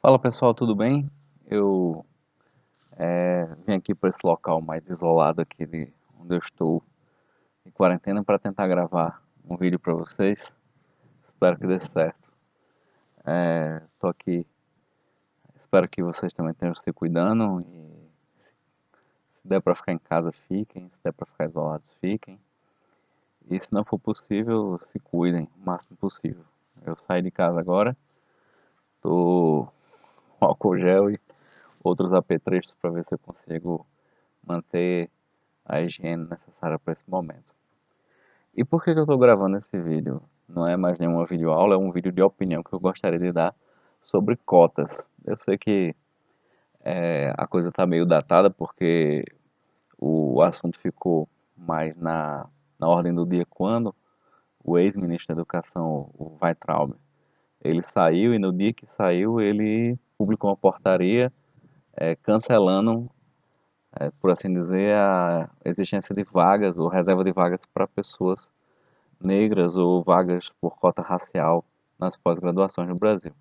Fala pessoal, tudo bem? Eu vim aqui para esse local mais isolado aqui de onde eu estou em quarentena para tentar gravar um vídeo para vocês. Espero que dê certo. Estou aqui, espero que vocês também estejam se cuidando e se der para ficar em casa, fiquem. Se der para ficar isolados, fiquem. E se não for possível, se cuidem o máximo possível. Eu saí de casa agora, estou com álcool gel e outros apetrechos para ver se eu consigo manter a higiene necessária para esse momento. E por que que eu estou gravando esse vídeo? Não é mais nenhuma videoaula, é um vídeo de opinião que eu gostaria de dar sobre cotas. Eu sei que a coisa está meio datada porque o assunto ficou mais na ordem do dia quando o ex-ministro da Educação, o Weintraub, ele saiu e no dia que saiu ele publicou uma portaria cancelando, por assim dizer, a existência de vagas ou reserva de vagas para pessoas negras ou vagas por cota racial nas pós-graduações no Brasil.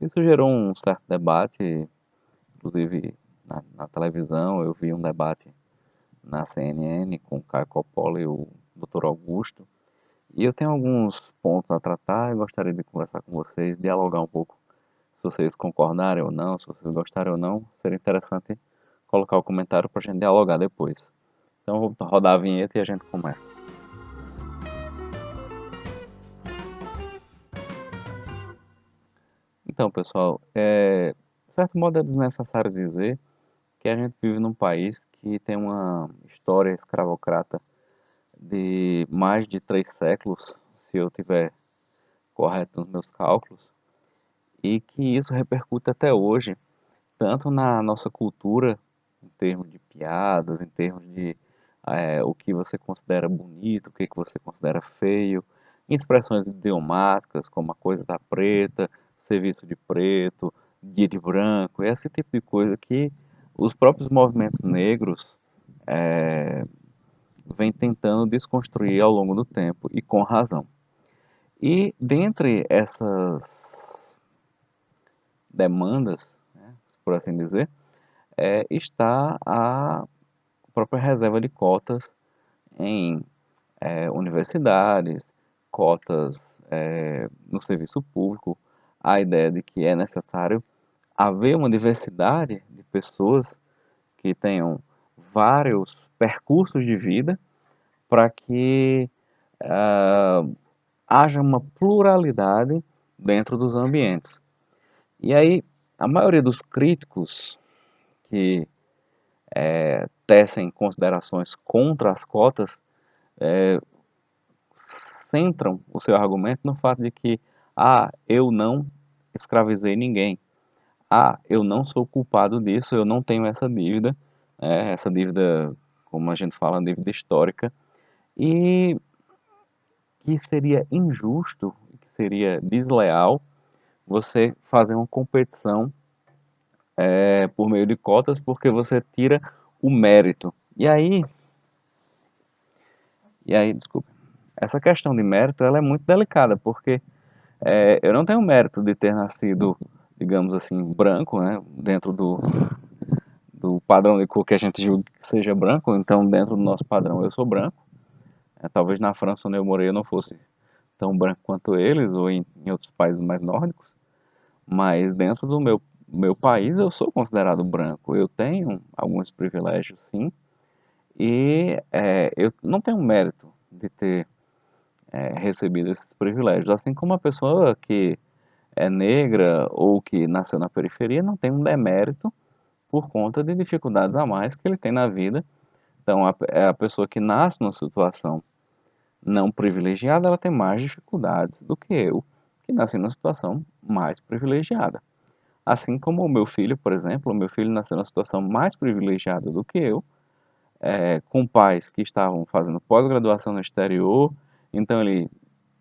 Isso gerou um certo debate, inclusive na televisão, eu vi um debate na CNN com o Caio Coppola e o Dr. Augusto, e eu tenho alguns pontos a tratar e gostaria de conversar com vocês, dialogar um pouco, se vocês concordarem ou não, se vocês gostarem ou não, seria interessante colocar o comentário para a gente dialogar depois. Então eu vou rodar a vinheta e a gente começa. Então, pessoal, de certo modo é desnecessário dizer que a gente vive num país que tem uma história escravocrata de mais de 3 séculos, se eu tiver correto nos meus cálculos, e que isso repercute até hoje, tanto na nossa cultura, em termos de piadas, em termos de o que você considera bonito, o que você considera feio, em expressões idiomáticas, como a coisa tá preta, serviço de preto, dia de branco, esse tipo de coisa que os próprios movimentos negros é, vêm tentando desconstruir ao longo do tempo, e com razão. E dentre essas demandas, né, por assim dizer, está a própria reserva de cotas em universidades, cotas no serviço público, a ideia de que é necessário haver uma diversidade de pessoas que tenham vários percursos de vida para que haja uma pluralidade dentro dos ambientes. E aí, a maioria dos críticos que tecem considerações contra as cotas centram o seu argumento no fato de que, eu não escravizei ninguém, eu não sou culpado disso, eu não tenho essa dívida, como a gente fala, dívida histórica, e que seria injusto, que seria desleal você fazer uma competição por meio de cotas, porque você tira o mérito. Desculpa, essa questão de mérito ela é muito delicada, porque eu não tenho mérito de ter nascido, digamos assim, branco, né, dentro do padrão de cor que a gente julga que seja branco, então dentro do nosso padrão eu sou branco. Talvez na França, onde eu morei, eu não fosse tão branco quanto eles, ou em outros países mais nórdicos, mas dentro do meu país eu sou considerado branco. Eu tenho alguns privilégios, sim, e eu não tenho mérito de ter recebido esses privilégios, assim como a pessoa que é negra ou que nasceu na periferia não tem um demérito por conta de dificuldades a mais que ele tem na vida. Então, a pessoa que nasce numa situação não privilegiada, ela tem mais dificuldades do que eu, que nasci numa situação mais privilegiada. Assim como o meu filho, por exemplo, o meu filho nasceu numa situação mais privilegiada do que eu, com pais que estavam fazendo pós-graduação no exterior, então ele,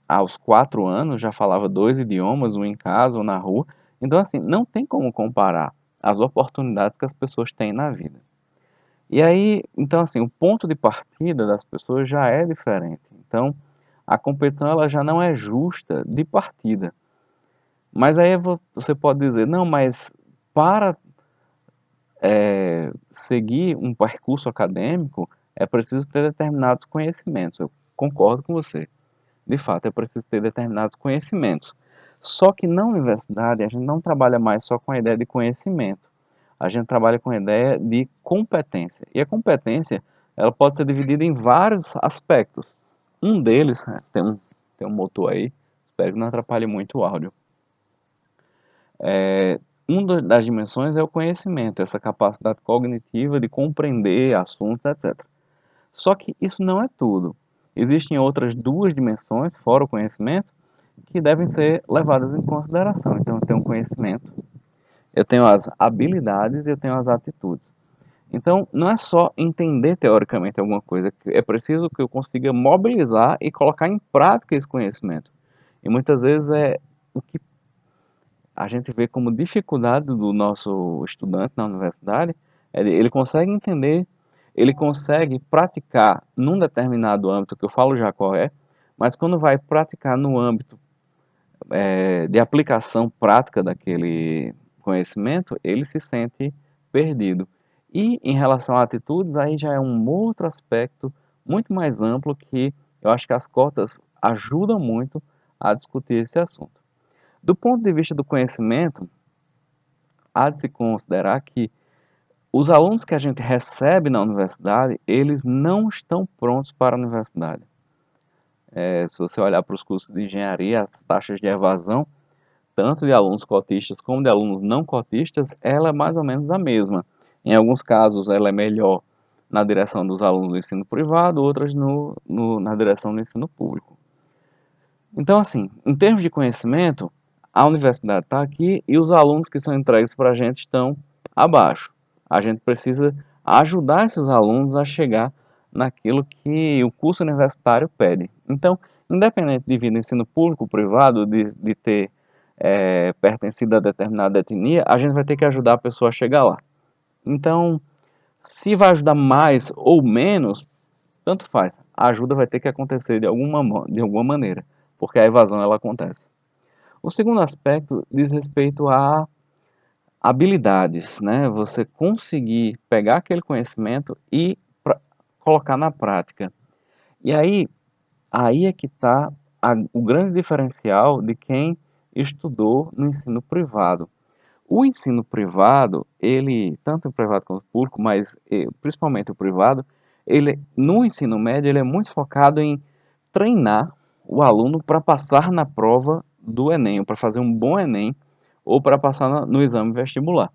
aos 4 anos, já falava 2 idiomas, um em casa ou na rua. Então, assim, não tem como comparar as oportunidades que as pessoas têm na vida. E aí, então assim, o ponto de partida das pessoas já é diferente. Então, a competição ela já não é justa de partida. Mas aí você pode dizer, não, mas para seguir um percurso acadêmico é preciso ter determinados conhecimentos. Eu concordo com você. De fato, é preciso ter determinados conhecimentos. Só que na universidade a gente não trabalha mais só com a ideia de conhecimento. A gente trabalha com a ideia de competência. E a competência, ela pode ser dividida em vários aspectos. Um deles, tem um motor aí, espero que não atrapalhe muito o áudio. Uma das dimensões é o conhecimento, essa capacidade cognitiva de compreender assuntos, etc. Só que isso não é tudo. Existem outras duas dimensões, fora o conhecimento, que devem ser levadas em consideração. Então, eu tenho o conhecimento, eu tenho as habilidades e eu tenho as atitudes. Então, não é só entender teoricamente alguma coisa, é preciso que eu consiga mobilizar e colocar em prática esse conhecimento. E muitas vezes é o que a gente vê como dificuldade do nosso estudante na universidade, ele consegue entender, ele consegue praticar num determinado âmbito, que eu falo já qual é, mas quando vai praticar no âmbito de aplicação prática daquele conhecimento, ele se sente perdido. E em relação a atitudes, aí já é um outro aspecto muito mais amplo que eu acho que as cotas ajudam muito a discutir esse assunto. Do ponto de vista do conhecimento, há de se considerar que os alunos que a gente recebe na universidade, eles não estão prontos para a universidade. Se você olhar para os cursos de engenharia, as taxas de evasão, tanto de alunos cotistas como de alunos não cotistas, ela é mais ou menos a mesma. Em alguns casos, ela é melhor na direção dos alunos do ensino privado, outras na direção do ensino público. Então, assim, em termos de conhecimento, a universidade está aqui e os alunos que são entregues para a gente estão abaixo. A gente precisa ajudar esses alunos a chegar naquilo que o curso universitário pede. Então, independente de vir do ensino público ou privado, de ter pertencido a determinada etnia, a gente vai ter que ajudar a pessoa a chegar lá. Então, se vai ajudar mais ou menos, tanto faz. A ajuda vai ter que acontecer de alguma maneira, porque a evasão ela acontece. O segundo aspecto diz respeito a habilidades, né? Você conseguir pegar aquele conhecimento e colocar na prática. E aí é que está o grande diferencial de quem estudou no ensino privado. O ensino privado, ele, tanto o privado quanto o público, mas principalmente o privado, ele, no ensino médio, ele é muito focado em treinar o aluno para passar na prova do Enem, para fazer um bom Enem, ou para passar no exame vestibular.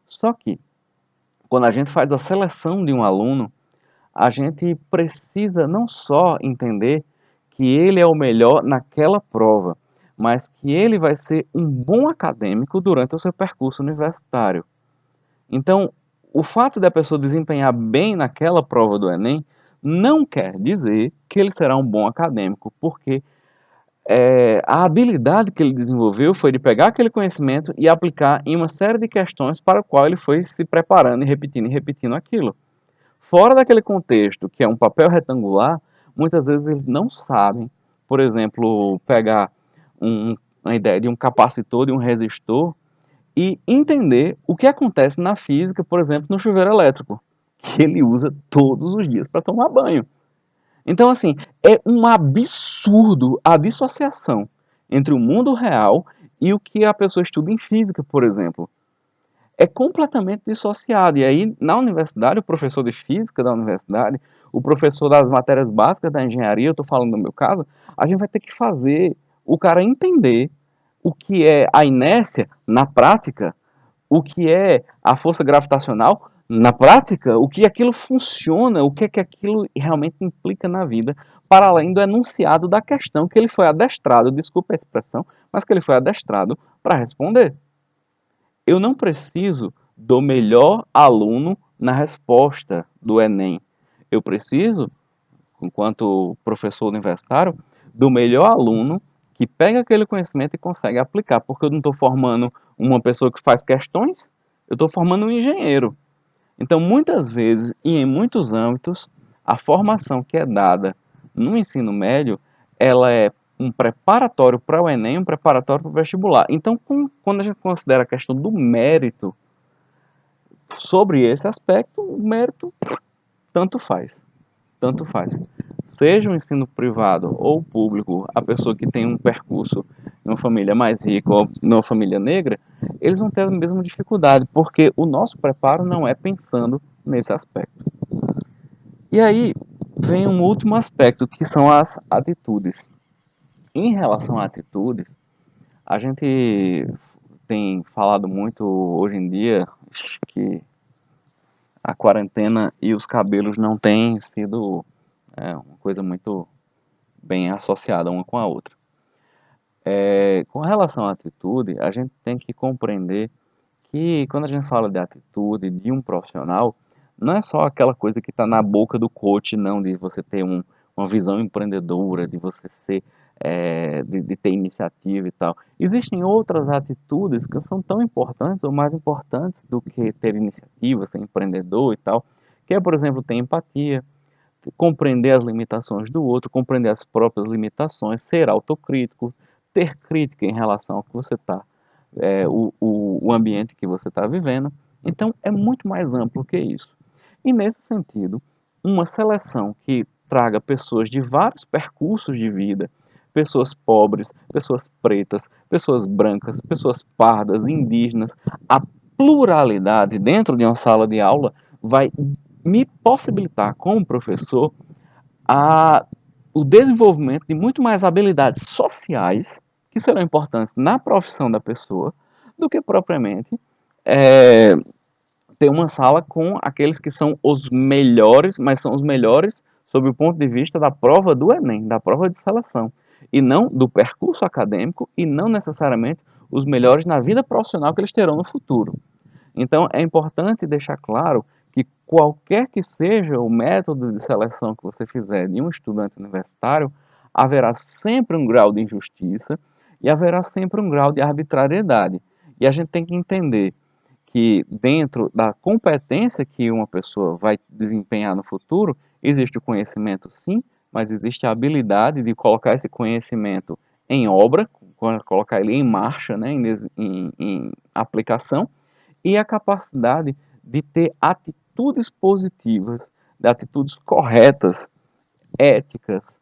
Só que, quando a gente faz a seleção de um aluno, a gente precisa não só entender que ele é o melhor naquela prova, mas que ele vai ser um bom acadêmico durante o seu percurso universitário. Então, o fato da pessoa desempenhar bem naquela prova do Enem não quer dizer que ele será um bom acadêmico, porque a habilidade que ele desenvolveu foi de pegar aquele conhecimento e aplicar em uma série de questões para o qual ele foi se preparando e repetindo aquilo. Fora daquele contexto, que é um papel retangular, muitas vezes eles não sabem, por exemplo, pegar uma ideia de um capacitor, de um resistor, e entender o que acontece na física, por exemplo, no chuveiro elétrico, que ele usa todos os dias para tomar banho. Então, assim, é um absurdo a dissociação entre o mundo real e o que a pessoa estuda em física, por exemplo. É completamente dissociado. E aí, na universidade, o professor de física da universidade, o professor das matérias básicas da engenharia, eu estou falando no meu caso, a gente vai ter que fazer o cara entender o que é a inércia na prática, o que é a força gravitacional na prática, o que aquilo funciona, o que é que aquilo realmente implica na vida, para além do enunciado da questão que ele foi adestrado, desculpa a expressão, mas que ele foi adestrado para responder. Eu não preciso do melhor aluno na resposta do Enem. Eu preciso, enquanto professor universitário, do melhor aluno que pega aquele conhecimento e consegue aplicar, porque eu não estou formando uma pessoa que faz questões, eu estou formando um engenheiro. Então, muitas vezes e em muitos âmbitos, a formação que é dada no ensino médio, ela é um preparatório para o Enem, um preparatório para o vestibular. Então, quando a gente considera a questão do mérito sobre esse aspecto, o mérito tanto faz. Tanto faz. Seja o ensino privado ou público, a pessoa que tem um percurso em uma família mais rica ou numa família negra, eles vão ter a mesma dificuldade, porque o nosso preparo não é pensando nesse aspecto. E aí vem um último aspecto, que são as atitudes. Em relação a atitudes, a gente tem falado muito hoje em dia que a quarentena e os cabelos não têm sido uma coisa muito bem associada uma com a outra. Com relação à atitude, a gente tem que compreender que quando a gente fala de atitude de um profissional, não é só aquela coisa que está na boca do coach, não, de você ter uma visão empreendedora, de você ser, de ter iniciativa e tal. Existem outras atitudes que são tão importantes ou mais importantes do que ter iniciativa, ser empreendedor e tal, que é, por exemplo, ter empatia, compreender as limitações do outro, compreender as próprias limitações, ser autocrítico, ter crítica em relação ao que você está, o ambiente que você está vivendo. Então, é muito mais amplo que isso. E nesse sentido, uma seleção que traga pessoas de vários percursos de vida, pessoas pobres, pessoas pretas, pessoas brancas, pessoas pardas, indígenas, a pluralidade dentro de uma sala de aula vai me possibilitar, como professor, a, o desenvolvimento de muito mais habilidades sociais que serão importantes na profissão da pessoa do que propriamente é, ter uma sala com aqueles que são os melhores, mas são os melhores sob o ponto de vista da prova do Enem, da prova de seleção, e não do percurso acadêmico e não necessariamente os melhores na vida profissional que eles terão no futuro. Então, é importante deixar claro que qualquer que seja o método de seleção que você fizer de um estudante universitário, haverá sempre um grau de injustiça e haverá sempre um grau de arbitrariedade. E a gente tem que entender que dentro da competência que uma pessoa vai desempenhar no futuro, existe o conhecimento sim, mas existe a habilidade de colocar esse conhecimento em obra, colocar ele em marcha, né, em aplicação, e a capacidade de ter atitudes positivas, de atitudes corretas, éticas,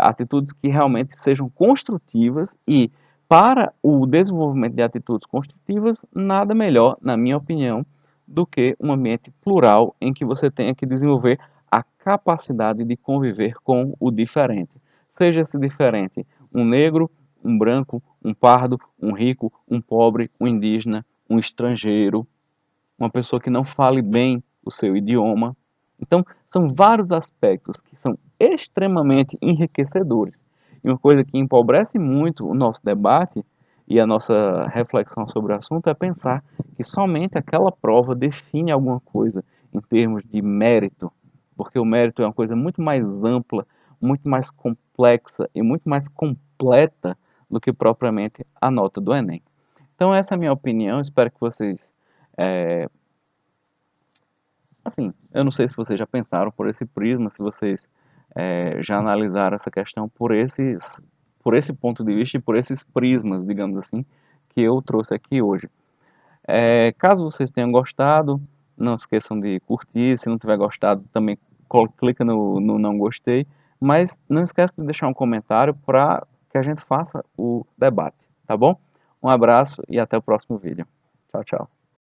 atitudes que realmente sejam construtivas e para o desenvolvimento de atitudes construtivas, nada melhor, na minha opinião, do que um ambiente plural em que você tenha que desenvolver a capacidade de conviver com o diferente. Seja esse diferente um negro, um branco, um pardo, um rico, um pobre, um indígena, um estrangeiro, uma pessoa que não fale bem o seu idioma. Então, são vários aspectos que são extremamente enriquecedores. E uma coisa que empobrece muito o nosso debate e a nossa reflexão sobre o assunto é pensar que somente aquela prova define alguma coisa em termos de mérito, porque o mérito é uma coisa muito mais ampla, muito mais complexa e muito mais completa do que propriamente a nota do Enem. Então, essa é a minha opinião. Espero que vocês assim, eu não sei se vocês já pensaram por esse prisma, se vocês já analisaram essa questão por esse ponto de vista e por esses prismas, digamos assim, que eu trouxe aqui hoje. Caso vocês tenham gostado, não esqueçam de curtir, se não tiver gostado também clica no não gostei, mas não esqueça de deixar um comentário para que a gente faça o debate, tá bom? Um abraço e até o próximo vídeo. Tchau, tchau.